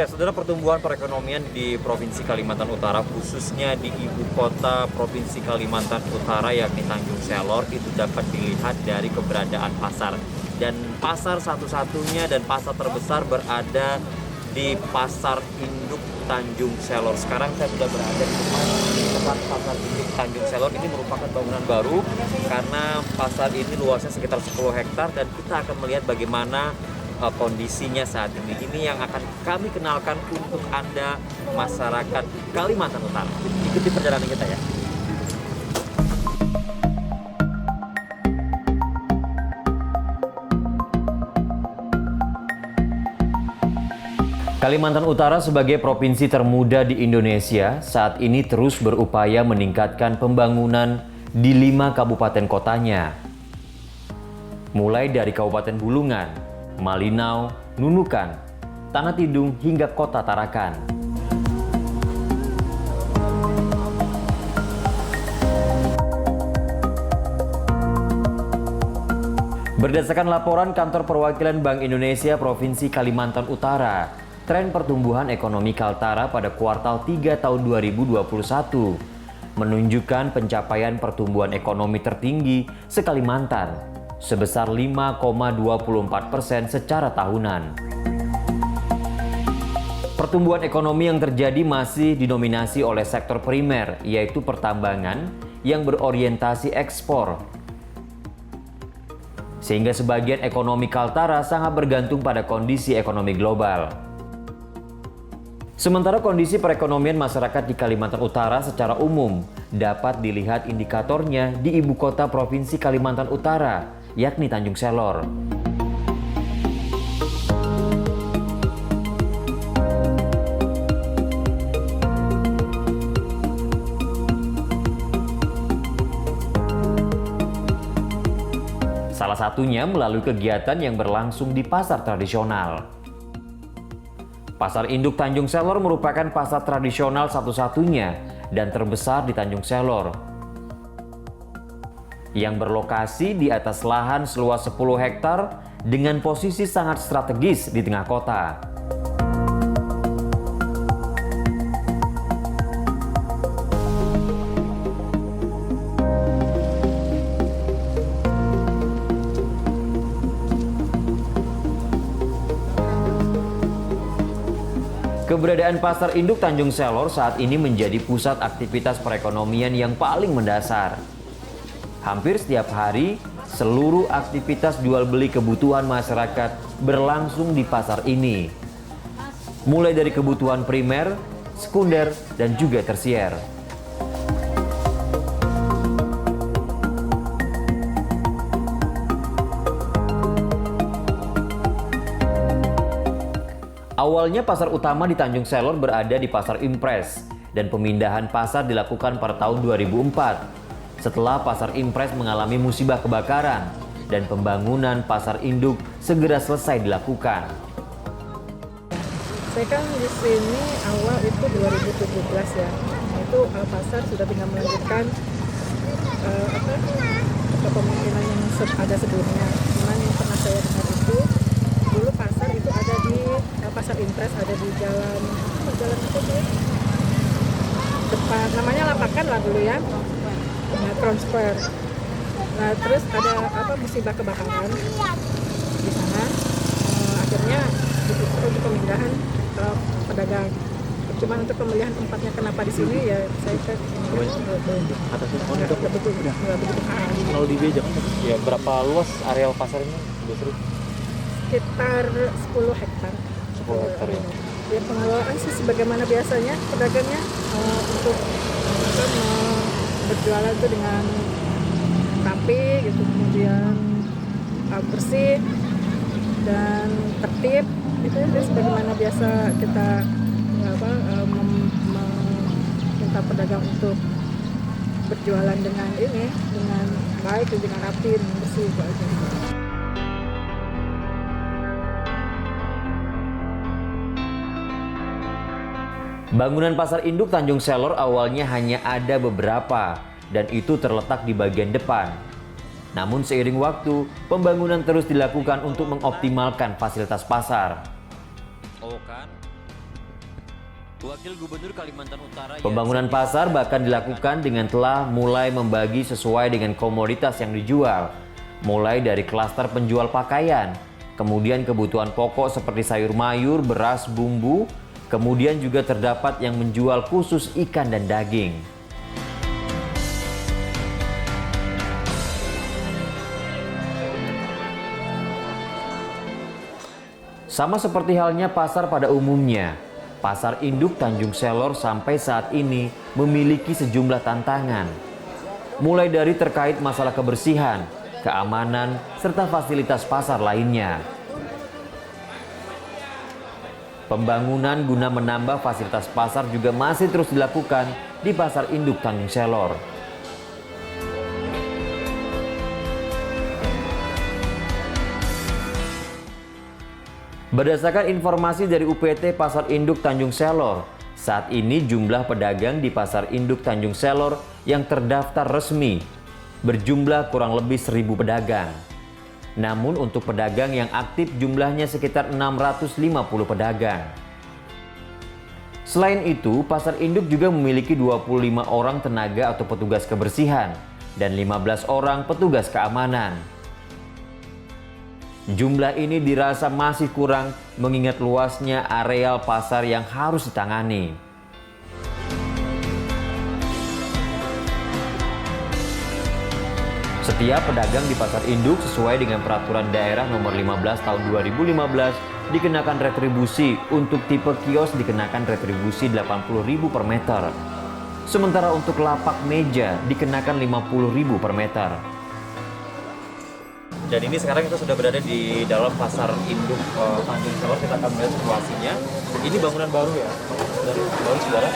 Ya, saudara, pertumbuhan perekonomian di Provinsi Kalimantan Utara, khususnya di ibu kota Provinsi Kalimantan Utara yakni Tanjung Selor, itu dapat dilihat dari keberadaan pasar. Dan pasar satu-satunya dan pasar terbesar berada di Pasar Induk Tanjung Selor. Sekarang saya sudah berada di tempat Pasar Induk Tanjung Selor. Ini merupakan bangunan baru karena pasar ini luasnya sekitar 10 hektar dan kita akan melihat bagaimana kondisinya saat ini. Ini yang akan kami kenalkan untuk Anda masyarakat Kalimantan Utara. Ikuti perjalanan kita ya. Kalimantan Utara sebagai provinsi termuda di Indonesia saat ini terus berupaya meningkatkan pembangunan di 5 kabupaten kotanya. Mulai dari Kabupaten Bulungan, Malinau, Nunukan, Tanah Tidung hingga Kota Tarakan. Berdasarkan laporan Kantor Perwakilan Bank Indonesia Provinsi Kalimantan Utara, tren pertumbuhan ekonomi Kaltara pada kuartal 3 tahun 2021 menunjukkan pencapaian pertumbuhan ekonomi tertinggi se-Kalimantan sebesar 5,24% secara tahunan. Pertumbuhan ekonomi yang terjadi masih didominasi oleh sektor primer, yaitu pertambangan yang berorientasi ekspor. Sehingga sebagian ekonomi Kaltara sangat bergantung pada kondisi ekonomi global. Sementara kondisi perekonomian masyarakat di Kalimantan Utara secara umum dapat dilihat indikatornya di ibu kota Provinsi Kalimantan Utara, yakni Tanjung Selor. Salah satunya melalui kegiatan yang berlangsung di pasar tradisional. Pasar Induk Tanjung Selor merupakan pasar tradisional satu-satunya dan terbesar di Tanjung Selor, yang berlokasi di atas lahan seluas 10 hektar dengan posisi sangat strategis di tengah kota. Keberadaan Pasar Induk Tanjung Selor saat ini menjadi pusat aktivitas perekonomian yang paling mendasar. Hampir setiap hari, seluruh aktivitas jual beli kebutuhan masyarakat berlangsung di pasar ini. Mulai dari kebutuhan primer, sekunder, dan juga tersier. Awalnya pasar utama di Tanjung Selor berada di Pasar Impres dan pemindahan pasar dilakukan pada tahun 2004 setelah Pasar Impres mengalami musibah kebakaran dan pembangunan Pasar Induk segera selesai dilakukan. Saya kan di sini awal itu 2017 ya. Itu pasar sudah tinggal melanjutkan kepemimpinan yang ada sebelumnya. Cuman yang pernah saya dengar itu dulu pasar itu ada di Pasar Impres, ada di jalan apa sih? Depan namanya Lapakan lah dulu ya. Nah, transfer. Nah, terus ada musibah kebakaran di sana. Akhirnya ditutup untuk pemindahan pedagang. Cuma untuk pemilihan tempatnya kenapa di sini ya saya kan nggak begitu paham. Kalau di Beja, ya berapa luas areal pasar ini? Sekitar 10 hektar. 10 hektar ya. Ya pengelolaan sih sebagaimana biasanya pedagangnya untuk berjualan itu dengan rapi gitu, kemudian bersih dan tertib itu ya sebagaimana biasa kita minta pedagang untuk berjualan dengan baik, dengan rapi, dengan bersih itu aja. Bangunan Pasar Induk Tanjung Selor awalnya hanya ada beberapa dan itu terletak di bagian depan. Namun seiring waktu, pembangunan terus dilakukan untuk mengoptimalkan fasilitas pasar. Oh kan? Wakil Gubernur Kalimantan Utara. Pembangunan pasar bahkan dilakukan dengan telah mulai membagi sesuai dengan komoditas yang dijual, mulai dari klaster penjual pakaian, kemudian kebutuhan pokok seperti sayur mayur, beras, bumbu, kemudian juga terdapat yang menjual khusus ikan dan daging. Sama seperti halnya pasar pada umumnya, Pasar Induk Tanjung Selor sampai saat ini memiliki sejumlah tantangan. Mulai dari terkait masalah kebersihan, keamanan, serta fasilitas pasar lainnya. Pembangunan guna menambah fasilitas pasar juga masih terus dilakukan di Pasar Induk Tanjung Selor. Berdasarkan informasi dari UPT Pasar Induk Tanjung Selor, saat ini jumlah pedagang di Pasar Induk Tanjung Selor yang terdaftar resmi berjumlah kurang lebih 1.000 pedagang. Namun untuk pedagang yang aktif jumlahnya sekitar 650 pedagang. Selain itu, Pasar Induk juga memiliki 25 orang tenaga atau petugas kebersihan dan 15 orang petugas keamanan. Jumlah ini dirasa masih kurang mengingat luasnya areal pasar yang harus ditangani. Setiap pedagang di Pasar Induk sesuai dengan Peraturan Daerah Nomor 15 Tahun 2015 dikenakan retribusi, untuk tipe kios dikenakan retribusi 80.000 per meter. Sementara untuk lapak meja dikenakan 50.000 per meter. Dan ini sekarang kita sudah berada di dalam Pasar Induk Tanjung Selor. Kita akan melihat situasinya. Ini bangunan baru ya, dari baru saudara.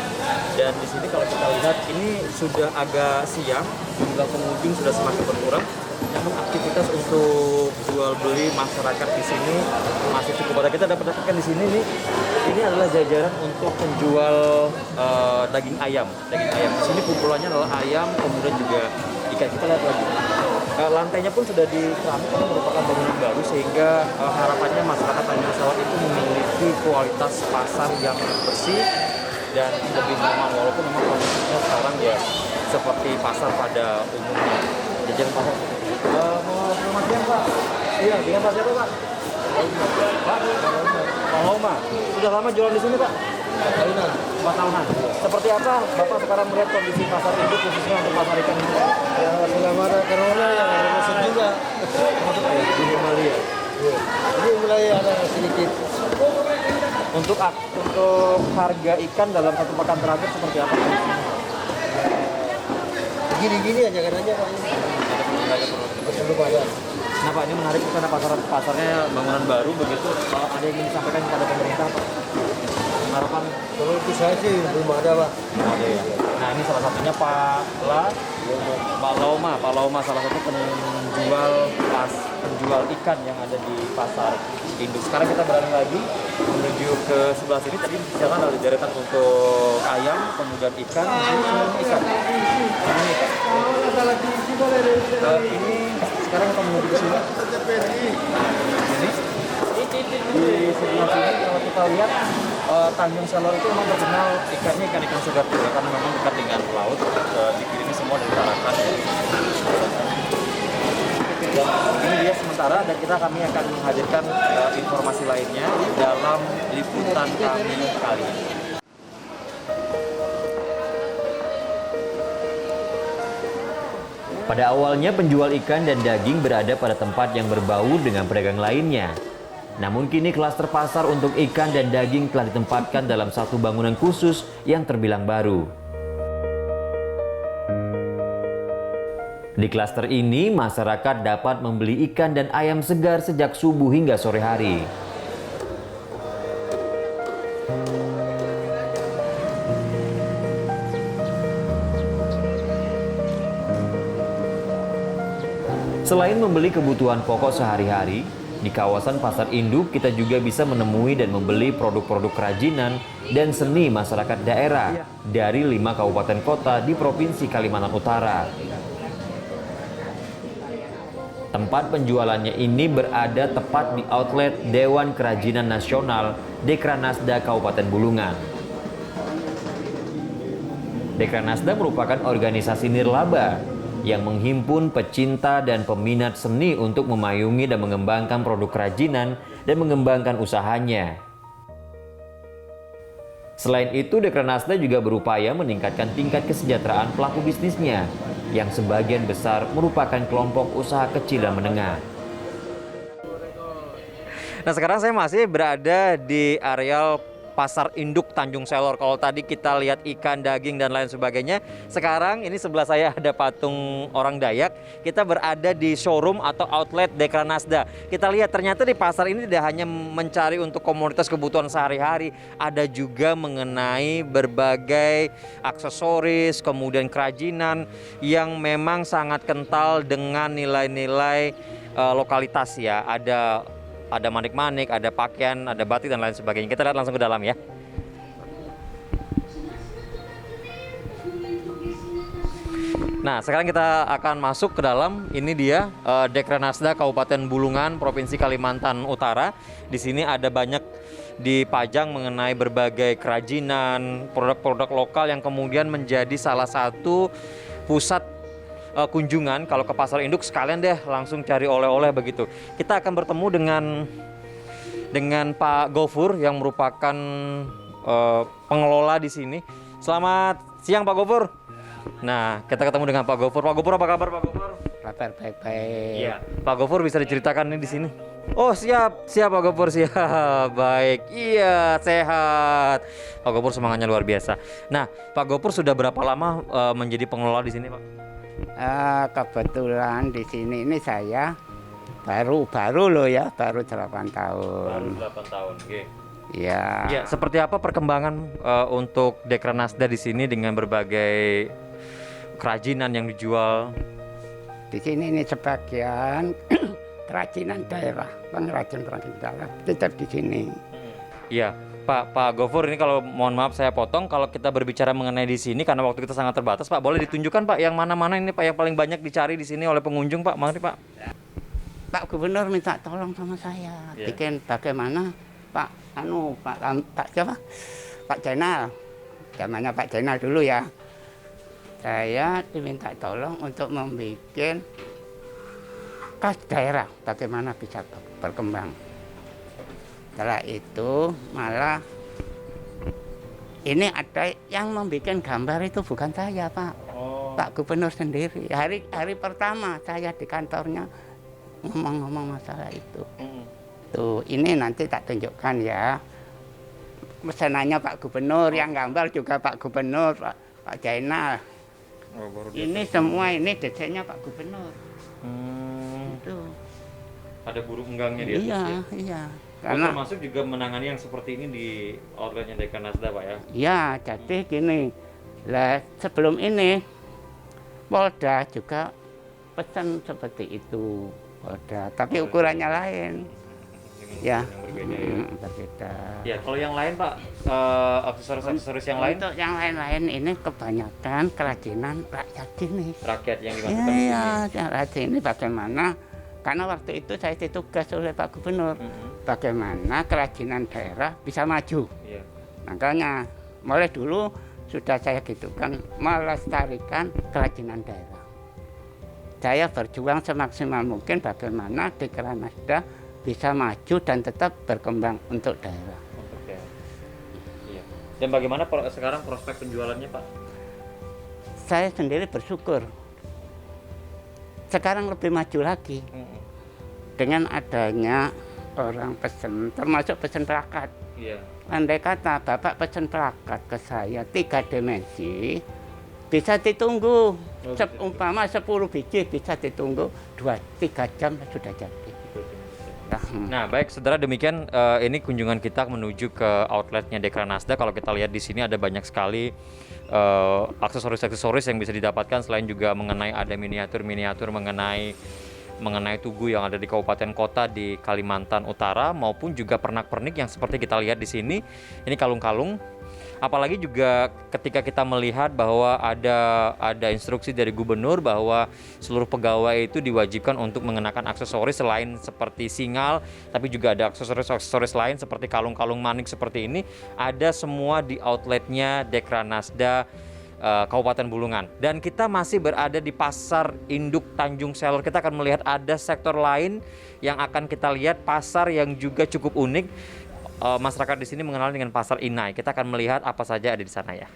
Dan di sini kalau kita lihat ini sudah agak siang, jumlah pengunjung sudah semakin berkurang. Namun aktivitas untuk jual beli masyarakat di sini masih cukup ada. Kita dapat dapatkan di sini nih, ini adalah jajaran untuk penjual daging ayam. Daging ayam di sini kumpulannya adalah ayam, kemudian juga ikan. Kita lihat lagi. Lantainya pun sudah dikeramik karena merupakan bangunan baru, sehingga harapannya masyarakat Tanjung Selor itu memiliki kualitas pasar yang bersih dan lebih nyaman, walaupun memang kondisinya sekarang ya seperti pasar pada umumnya. Jajaran pasar. Mau selamat siang Pak. Iya, dengan Pak siapa Pak? Pak Loma. Sudah lama jualan di sini Pak? 4 tahunan. Seperti apa Bapak sekarang melihat kondisi pasar induk khususnya untuk pasar ikan ini? Ya, selama ada corona ya masuk juga. Di Malia. Ini mulai ada sedikit. Untuk harga ikan dalam satu pekan terakhir seperti apa? Gini-gini aja kan aja Pak. Belum ada. Nah Pak, ini menarik karena pasarnya bangunan baru begitu. Ada yang ingin disampaikan kepada pemerintah Pak? Harapan? Kalau itu saya sih belum ada Pak. Ada ya. Nah ini salah satunya Pak Loma salah satu penjual ikan yang ada di Pasar Induk. Sekarang kita beralih lagi menuju ke sebelah sini. Tadi jalan ada deretan untuk ayam, kemudian ikan, ikan. Ini sekarang kita menuju ke sini. Di sebelah sini kalau kita lihat Tanjung Selor itu memang terkenal ikannya ikan segar juga, karena memang dekat dengan laut. Dikirimnya semua dari Tarakan. Ini dia sementara, dan kami akan menghadirkan informasi lainnya dalam liputan kami kali ini. Pada awalnya penjual ikan dan daging berada pada tempat yang berbau dengan pedagang lainnya. Namun kini klaster pasar untuk ikan dan daging telah ditempatkan dalam satu bangunan khusus yang terbilang baru. Di klaster ini, masyarakat dapat membeli ikan dan ayam segar sejak subuh hingga sore hari. Selain membeli kebutuhan pokok sehari-hari, di kawasan Pasar Induk kita juga bisa menemui dan membeli produk-produk kerajinan dan seni masyarakat daerah dari 5 kabupaten kota di Provinsi Kalimantan Utara. Tempat penjualannya ini berada tepat di outlet Dewan Kerajinan Nasional Dekranasda Kabupaten Bulungan. Dekranasda merupakan organisasi nirlaba yang menghimpun pecinta dan peminat seni untuk memayungi dan mengembangkan produk kerajinan dan mengembangkan usahanya. Selain itu, Dekranasda juga berupaya meningkatkan tingkat kesejahteraan pelaku bisnisnya, yang sebagian besar merupakan kelompok usaha kecil dan menengah. Nah, sekarang saya masih berada di areal Pasar Induk Tanjung Selor. Kalau tadi kita lihat ikan, daging, dan lain sebagainya, sekarang ini sebelah saya ada patung orang Dayak. Kita berada di showroom atau outlet Dekranasda. Kita lihat ternyata di pasar ini tidak hanya mencari untuk komoditas kebutuhan sehari-hari, ada juga mengenai berbagai aksesoris, kemudian kerajinan yang memang sangat kental dengan nilai-nilai lokalitas ya. Ada manik-manik, ada pakaian, ada batik, dan lain sebagainya. Kita lihat langsung ke dalam ya. Nah, sekarang kita akan masuk ke dalam. Ini dia Dekranasda Kabupaten Bulungan, Provinsi Kalimantan Utara. Di sini ada banyak dipajang mengenai berbagai kerajinan, produk-produk lokal yang kemudian menjadi salah satu pusat kunjungan. Kalau ke pasar induk sekalian deh langsung cari oleh-oleh begitu. Kita akan bertemu dengan Pak Gofur yang merupakan pengelola di sini. Selamat siang Pak Gofur. Nah, kita ketemu dengan Pak Gofur. Pak Gofur, apa kabar Pak Gofur? Kabar baik-baik. Iya. Pak Gofur bisa diceritakan ini di sini. Oh, siap Pak Gofur, siap. Baik. Iya, sehat. Pak Gofur semangatnya luar biasa. Nah, Pak Gofur sudah berapa lama menjadi pengelola di sini, Pak? Kebetulan di sini ini saya baru loh ya, baru 8 tahun. Baru 8 tahun, oke. Ya. Ya, seperti apa perkembangan untuk Dekranasda di sini dengan berbagai kerajinan yang dijual? Di sini ini sebagian kerajinan daerah, pengrajin daerah tetap di sini. Iya, Pak Gofur, ini kalau mohon maaf saya potong, kalau kita berbicara mengenai di sini karena waktu kita sangat terbatas, Pak, boleh ditunjukkan Pak yang mana-mana ini Pak yang paling banyak dicari di sini oleh pengunjung, Pak? Mari Pak. Pak Gubernur minta tolong sama saya, bikin bagaimana Pak siapa? Pak Jenal, zamannya Pak Jenal dulu ya. Saya diminta tolong untuk membuat khas daerah, bagaimana bisa berkembang. Setelah itu malah ini ada yang membuat gambar itu bukan saya Pak, Pak Gubernur sendiri. Hari pertama saya di kantornya ngomong-ngomong masalah itu. Tuh, ini nanti tak tunjukkan ya. Pesanannya Pak Gubernur, yang gambar juga Pak Gubernur, Pak Jainal. Ini semua ini desainnya Pak Gubernur. Itu. Ada burung enggangnya di atas Iya, ya? iya. Karena termasuk juga menangani yang seperti ini di outletnya Dekranasda, Pak ya? Ya, jadi gini, lah sebelum ini Polda juga pesan seperti itu, Polda, tapi ukurannya lain. Ya, berbeda. Ya, kalau yang lain Pak, aksesoris yang lain? Untuk yang lain-lain ini kebanyakan kerajinan rakyat sini. Rakyat yang dimasukkan di Iya, sini? rakyat sini bagaimana? Karena waktu itu saya ditugas oleh Pak Gubernur, bagaimana kerajinan daerah bisa maju. Iya. Makanya mulai dulu sudah saya gitukan melestarikan kerajinan daerah. Saya berjuang semaksimal mungkin bagaimana Dekranasda bisa maju dan tetap berkembang untuk daerah. Untuk daerah. Iya. Dan bagaimana sekarang prospek penjualannya Pak? Saya sendiri bersyukur. Sekarang lebih maju lagi dengan adanya orang pesen, termasuk pesen plakat. Iya. Andai kata Bapak pesen plakat ke saya 3 dimensi, bisa ditunggu. Umpama 10 biji bisa ditunggu 2-3 jam sudah jadi. Nah, baik saudara, demikian ini kunjungan kita menuju ke outletnya Dekranasda. Kalau kita lihat di sini ada banyak sekali aksesoris-aksesoris yang bisa didapatkan, selain juga mengenai ada miniatur-miniatur mengenai tugu yang ada di kabupaten kota di Kalimantan Utara, maupun juga pernak-pernik yang seperti kita lihat di sini. Ini kalung-kalung. Apalagi juga ketika kita melihat bahwa ada instruksi dari gubernur bahwa seluruh pegawai itu diwajibkan untuk mengenakan aksesoris selain seperti singal, tapi juga ada aksesoris lain seperti kalung-kalung manik seperti ini, ada semua di outletnya Dekranasda Kabupaten Bulungan. Dan kita masih berada di Pasar Induk Tanjung Selor. Kita akan melihat ada sektor lain yang akan kita lihat, pasar yang juga cukup unik. Masyarakat di sini mengenal dengan Pasar Inai. Kita akan melihat apa saja ada di sana ya.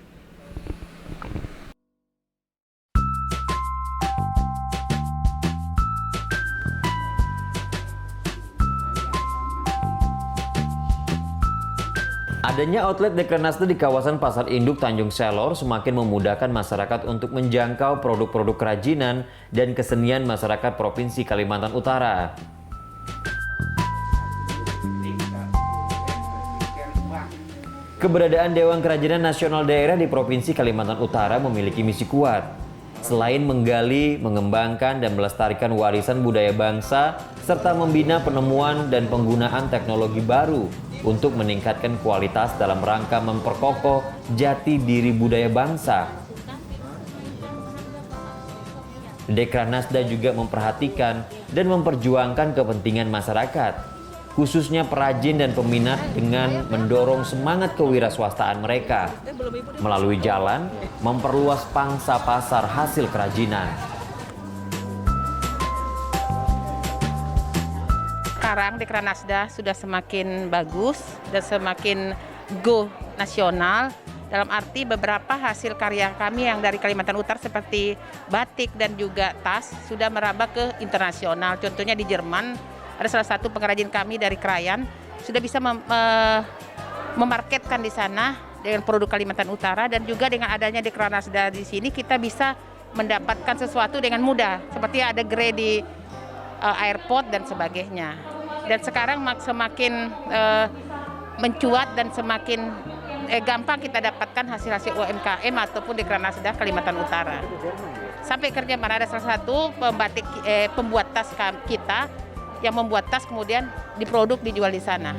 Adanya outlet Dekranasda di kawasan Pasar Induk Tanjung Selor semakin memudahkan masyarakat untuk menjangkau produk-produk kerajinan dan kesenian masyarakat Provinsi Kalimantan Utara. Keberadaan Dewan Kerajinan Nasional Daerah di Provinsi Kalimantan Utara memiliki misi kuat. Selain menggali, mengembangkan, dan melestarikan warisan budaya bangsa, serta membina penemuan dan penggunaan teknologi baru untuk meningkatkan kualitas dalam rangka memperkokoh jati diri budaya bangsa. Dekranasda juga memperhatikan dan memperjuangkan kepentingan masyarakat, khususnya perajin dan peminat, dengan mendorong semangat kewirausahaan mereka melalui jalan memperluas pangsa pasar hasil kerajinan. Sekarang Dekranasda sudah semakin bagus dan semakin go nasional, dalam arti beberapa hasil karya kami yang dari Kalimantan Utara seperti batik dan juga tas sudah merambah ke internasional. Contohnya di Jerman ada salah satu pengrajin kami dari Krayan sudah bisa memarketkan di sana dengan produk Kalimantan Utara, dan juga dengan adanya Dekranasda di sini kita bisa mendapatkan sesuatu dengan mudah seperti ada grade di airport dan sebagainya. Dan sekarang semakin mencuat dan semakin gampang kita dapatkan hasil-hasil UMKM ataupun Dekranasda Kalimantan Utara. Sampai kerja mana ada salah satu pembuat tas kita yang membuat tas kemudian diproduk dijual di sana.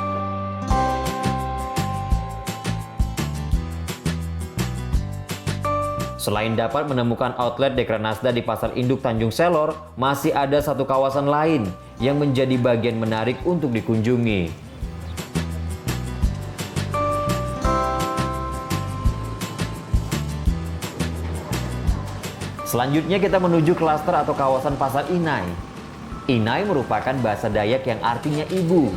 Selain dapat menemukan outlet Dekranasda di Pasar Induk Tanjung Selor, masih ada satu kawasan lain yang menjadi bagian menarik untuk dikunjungi. Selanjutnya kita menuju klaster atau kawasan Pasar Inai. Inai merupakan bahasa Dayak yang artinya ibu.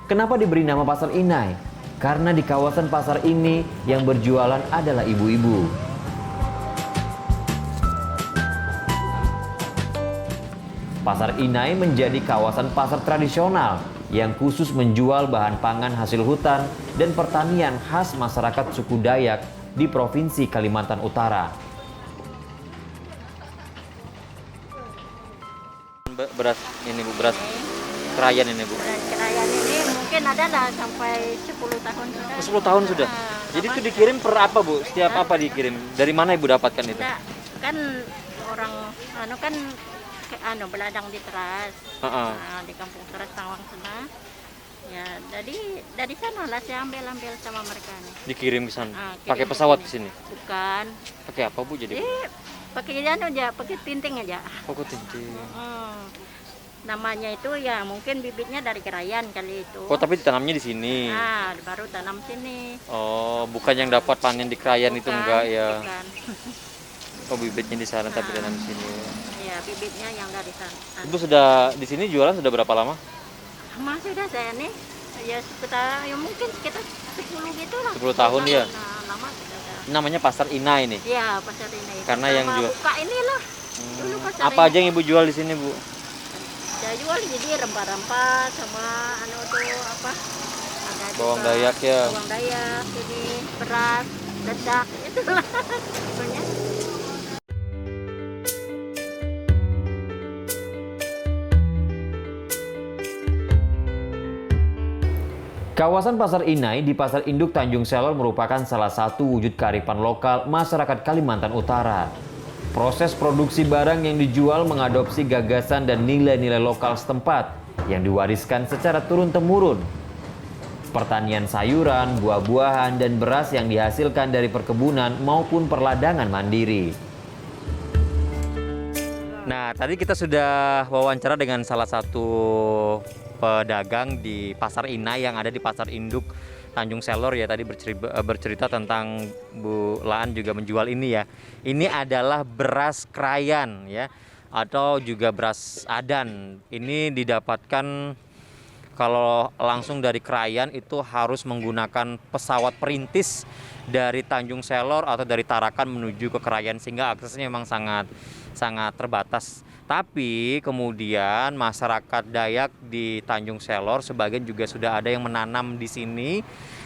Kenapa diberi nama Pasar Inai? Karena di kawasan pasar ini yang berjualan adalah ibu-ibu. Pasar Inai menjadi kawasan pasar tradisional yang khusus menjual bahan pangan hasil hutan dan pertanian khas masyarakat suku Dayak di Provinsi Kalimantan Utara. Beras ini Bu, beras Krayan ini Bu. Krayan ini mungkin ada lah sampai 10 tahun sudah. 10 tahun sudah. Jadi itu dikirim per apa Bu? Setiap apa dikirim? Dari mana Ibu dapatkan itu? Kan orang beladang di Teras, di kampung Teras Tawang sana. Ya, jadi dari sana lah saya ambil sama mereka nih. Dikirim ke sana. Pakai pesawat ke sini? Bukan. Pakai apa Bu jadi? Pakai aja, pakai tinting aja. Pakai tinting. Namanya itu ya mungkin bibitnya dari Krayan kali itu. Oh, tapi ditanamnya di sini. Baru tanam sini. Oh, bukan yang dapat panen di Krayan itu enggak ya? Bukan. Oh, bibitnya di sana tapi tanam di sini. Iya, bibitnya yang dari sana. Ibu sudah di sini jualan sudah berapa lama? Lama sudah saya nih. Ya sekitar mungkin sekitar 10 gitu lah. 10 tahun ya. Lama sudah. Namanya Pasar Inai nih. Iya, Pasar Inai. Karena yang jual. Buka inilah. Dulu Pasar Apa aja yang Ibu jual di sini, Bu? Saya jual jadi rempah-rempah sama apa? Ada Bawang juga Dayak ya. Bawang Dayak, ini beras, dedak, itulah. Pokoknya. Kawasan Pasar Inai di Pasar Induk Tanjung Selor merupakan salah satu wujud kearifan lokal masyarakat Kalimantan Utara. Proses produksi barang yang dijual mengadopsi gagasan dan nilai-nilai lokal setempat yang diwariskan secara turun-temurun. Pertanian sayuran, buah-buahan, dan beras yang dihasilkan dari perkebunan maupun perladangan mandiri. Nah, tadi kita sudah wawancara dengan salah satu pedagang di Pasar Inai yang ada di Pasar Induk Tanjung Selor ya, tadi bercerita tentang Bu Laan juga menjual ini ya. Ini adalah beras krayan ya, atau juga beras adan. Ini didapatkan kalau langsung dari krayan itu harus menggunakan pesawat perintis dari Tanjung Selor atau dari Tarakan menuju ke Krayan, sehingga aksesnya memang sangat terbatas. Tapi kemudian masyarakat Dayak di Tanjung Selor sebagian juga sudah ada yang menanam di sini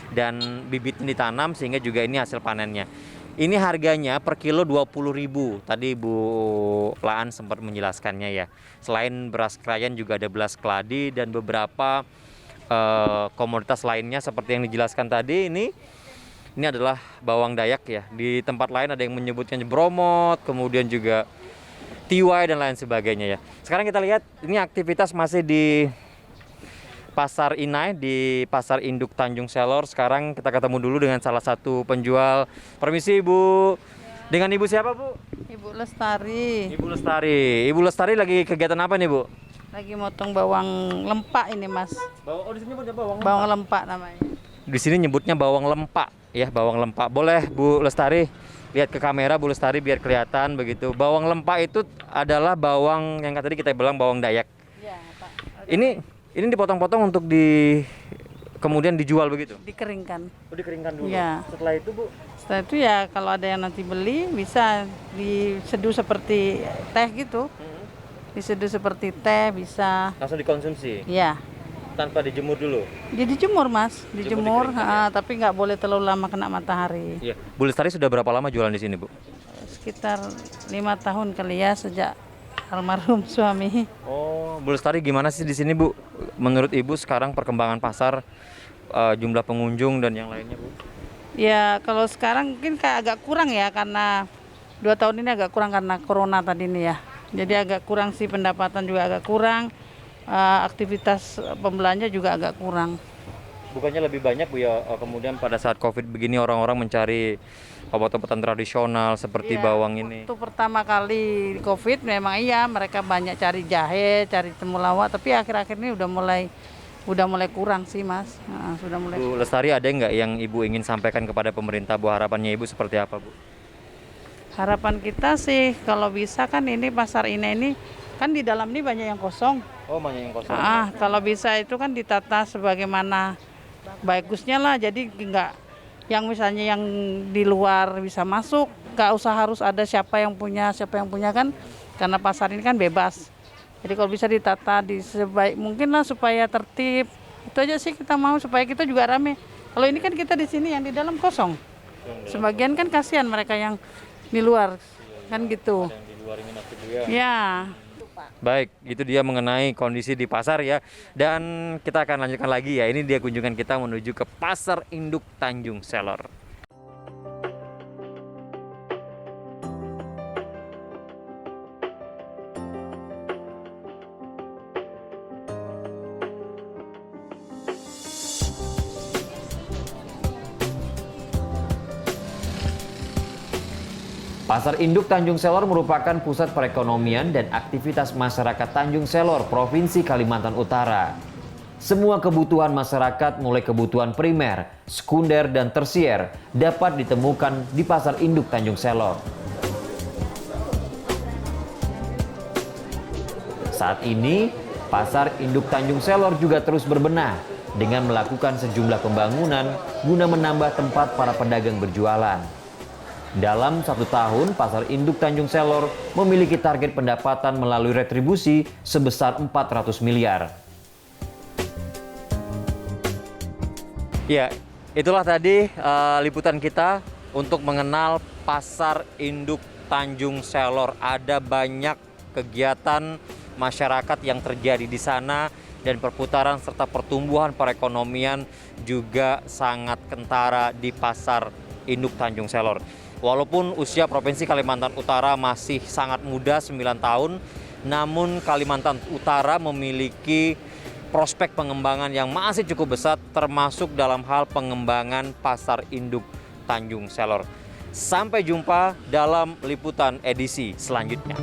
dan bibitnya ditanam, sehingga juga ini hasil panennya. Ini harganya per kilo 20.000. Tadi Bu Laan sempat menjelaskannya ya. Selain beras krayan juga ada beras keladi dan beberapa komoditas lainnya seperti yang dijelaskan tadi. Ini adalah bawang Dayak ya. Di tempat lain ada yang menyebutnya bromot, kemudian juga tiwai dan lain sebagainya ya. Sekarang kita lihat ini aktivitas masih di Pasar Inai, di Pasar Induk Tanjung Selor. Sekarang kita ketemu dulu dengan salah satu penjual. Permisi Ibu. Dengan Ibu siapa Bu? Ibu Lestari. Ibu Lestari. Ibu Lestari lagi kegiatan apa nih Bu? Lagi motong bawang lempak ini Mas. Oh di sini bawang lempak. Bawang lempak namanya. Di sini nyebutnya bawang lempak ya, bawang lempak. Boleh Bu Lestari lihat ke kamera Bu Lestari biar kelihatan begitu. Bawang lempak itu adalah bawang yang tadi kita bilang bawang Dayak. Iya, Pak. Ini dipotong-potong untuk kemudian dijual begitu? Dikeringkan. Oh, dikeringkan dulu. Ya. Setelah itu Bu? Setelah itu ya kalau ada yang nanti beli bisa diseduh seperti teh gitu. Diseduh seperti teh bisa. Langsung dikonsumsi? Iya. Tanpa dijemur dulu? Ya dijemur Mas, dijemur, ya? tapi nggak boleh terlalu lama kena matahari. Iya. Bu Lestari sudah berapa lama jualan di sini Bu? Sekitar 5 tahun kali ya sejak almarhum suami. Oh, Bu Lestari gimana sih di sini Bu? Menurut Ibu sekarang perkembangan pasar, jumlah pengunjung dan yang lainnya Bu? Ya kalau sekarang mungkin kayak agak kurang ya karena 2 tahun ini agak kurang karena corona tadi ini ya. Jadi agak kurang sih, pendapatan juga agak kurang, aktivitas pembelanja juga agak kurang. Bukannya lebih banyak Bu ya, kemudian pada saat Covid begini orang-orang mencari obat-obatan tradisional seperti bawang ini? Waktu pertama kali Covid memang iya mereka banyak cari jahe, cari temulawak, tapi akhir-akhir ini udah mulai kurang sih Mas. Sudah mulai. Bu Lestari, ada nggak yang Ibu ingin sampaikan kepada pemerintah Bu? Harapannya Ibu seperti apa Bu? Harapan kita sih kalau bisa kan ini pasar ini kan di dalam ini banyak yang kosong. Oh, banyak yang kosong. Kalau bisa itu kan ditata sebagaimana bagusnya lah, jadi nggak yang misalnya yang di luar bisa masuk, nggak usah harus ada siapa yang punya kan, karena pasar ini kan bebas. Jadi kalau bisa ditata sebaik mungkin lah supaya tertib. Itu aja sih kita mau, supaya kita juga rame. Kalau ini kan kita di sini, yang di dalam kosong. Sebagian kan kasihan mereka yang di luar, kan gitu. Yang di luar ini masih Bu ya? Ya. Baik, itu dia mengenai kondisi di pasar ya. Dan kita akan lanjutkan lagi ya. Ini dia kunjungan kita menuju ke Pasar Induk Tanjung Selor. Pasar Induk Tanjung Selor merupakan pusat perekonomian dan aktivitas masyarakat Tanjung Selor, Provinsi Kalimantan Utara. Semua kebutuhan masyarakat mulai kebutuhan primer, sekunder, dan tersier dapat ditemukan di Pasar Induk Tanjung Selor. Saat ini, Pasar Induk Tanjung Selor juga terus berbenah dengan melakukan sejumlah pembangunan guna menambah tempat para pedagang berjualan. Dalam 1 tahun, Pasar Induk Tanjung Selor memiliki target pendapatan melalui retribusi sebesar 400 miliar. Ya, itulah tadi liputan kita untuk mengenal Pasar Induk Tanjung Selor. Ada banyak kegiatan masyarakat yang terjadi di sana dan perputaran serta pertumbuhan perekonomian juga sangat kentara di Pasar Induk Tanjung Selor. Walaupun usia Provinsi Kalimantan Utara masih sangat muda, 9 tahun, namun Kalimantan Utara memiliki prospek pengembangan yang masih cukup besar, termasuk dalam hal pengembangan Pasar Induk Tanjung Selor. Sampai jumpa dalam liputan edisi selanjutnya.